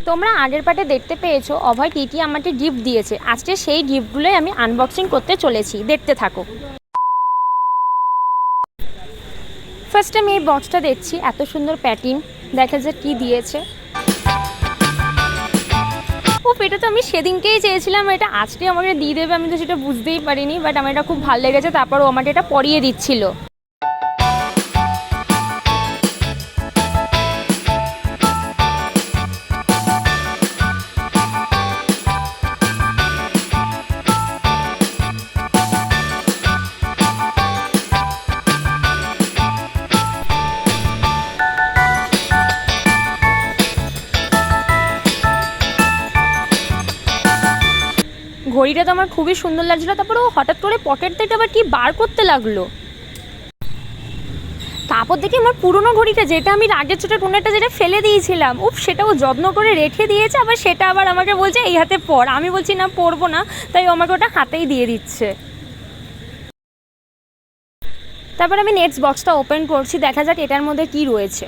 তোমরা আগের পার্টে দেখতে পেয়েছো অভয় টিটি আমাকে গিফট দিয়েছে। আজকে সেই গিফটগুলোই আমি আনবক্সিং করতে চলেছি, দেখতে থাকো। ফার্স্ট আমি এই বক্সটা দেখছি, এত সুন্দর প্যাকিং, দেখা যাক কি দিয়েছে। ও এটা তো আমি সেদিনকেই চেয়েছিলাম, এটা আজকে আমাকে দিয়ে দেবে, আমি তো সেটা বুঝতেই পারিনি, বাট আমার এটা খুব ভালো লেগেছে। তারপর ও আমাকে এটা পরিয়ে দিচ্ছিল। ঘড়িটা তো আমার খুবই সুন্দর লাগছিলো। তারপরে ও হঠাৎ করে পকেট থেকে আবার কি বার করতে লাগলো। তারপর দেখি আমার পুরনো ঘড়িটা, যেটা আমি আগের ছোটের কোনো একটা যেটা ফেলে দিয়েছিলাম, সেটাও যত্ন করে রেখে দিয়েছে। আবার সেটা আবার আমাকে বলছে এই হাতে পর। আমি বলছি না, পরবো না, তাই আমাকে ওটা হাতেই দিয়ে দিচ্ছে। তারপর আমি নেক্সট বক্সটা ওপেন করছি, দেখা যাক এটার মধ্যে কি রয়েছে।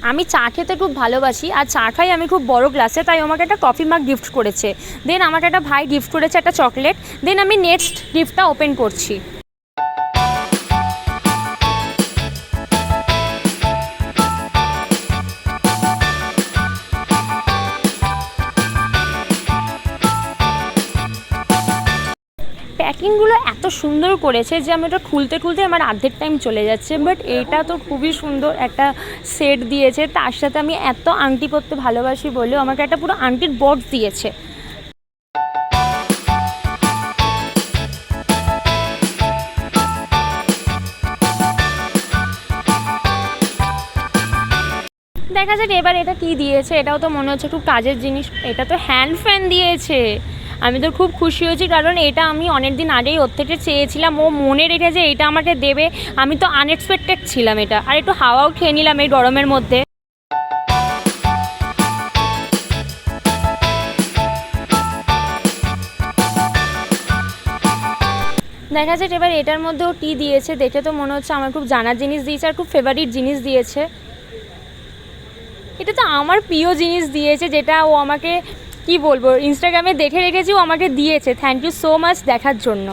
আমি চা খেতে খুব ভালোবাসি, আর চা খাই আমি খুব বড় গ্লাসে, তাই আমাকে একটা কফি মাগ গিফট করেছে। দেন আমাকে একটা ভাই গিফট করেছে একটা চকলেট। দেন আমি নেক্সট গিফটটা ওপেন করছি। প্যাকিংগুলো এত সুন্দর করেছে যে আমি ওটা খুলতে খুলতে আমার অর্ধেক টাইম চলে যাচ্ছে। বাট এটা তো খুবই সুন্দর একটা সেট দিয়েছে, তার সাথে আমি এত আংটি পরতে ভালোবাসি বলেও আমাকে একটা পুরো আংটির বক্স দিয়েছে। দেখা যাক এবার এটা কি দিয়েছে। এটাও তো মনে হচ্ছে খুব কাজের জিনিস। এটা তো হ্যান্ড ফ্যান দিয়েছে। আমি তো খুব খুশি হয়েছি, কারণ এটা আমি অনেক দিন আগেই ওর থেকে চেয়েছিলাম। ও মনে রেখেছে এটা আমাকে দেবে, আমি তো আনএক্সপেক্টেড ছিলাম এটা। আর একটু হাওয়াও খেয়ে নিলাম এই গরমের মধ্যে। দেখা যাক এবার এটার মধ্যেও টি দিয়েছে। দেখে তো মনে হচ্ছে আমার খুব জানার জিনিস দিয়েছে, আর খুব ফেভারিট জিনিস দিয়েছে। এটা তো আমার প্রিয় জিনিস দিয়েছে, যেটা ও আমাকে কি বলবো ইনস্টাগ্রামে দেখে রেখেছি, ও আমাকে দিয়েছে। থ্যাংক ইউ সো মাচ দেখার জন্য।